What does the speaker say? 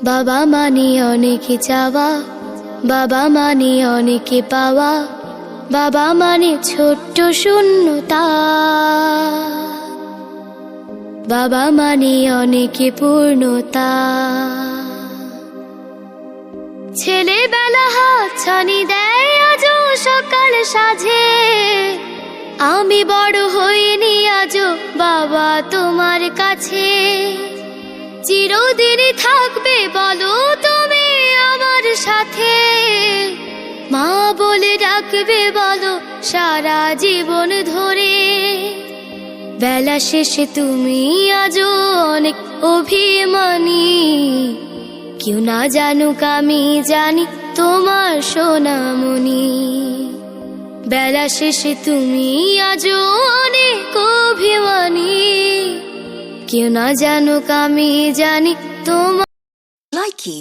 বাবা মানে অনেক চাওয়া, বাবা মানে অনেক পাওয়া, বাবা মানে ছোট্ট শূন্যতা, বাবা মানে অনেক পূর্ণতা। ছেলেবেলা হাতছানি দেয় আজও সকাল সাজে, আমি বড় হইনি আজও বাবা তোমার কাছে। চিরদিন থাকবে বলো তুমি আমার সাথে, মা বলে ডাকবে বলো সারা জীবন ধরে। বেলা শেষে তুমি আজও অনেক অভিমানী, কেউ না জানুক আমি জানি তোমার সোনামণি। বেলা শেষে তুমি আজও অনেক অভিমানী, কেউ না জানুক আমি জানি তোমার। Likey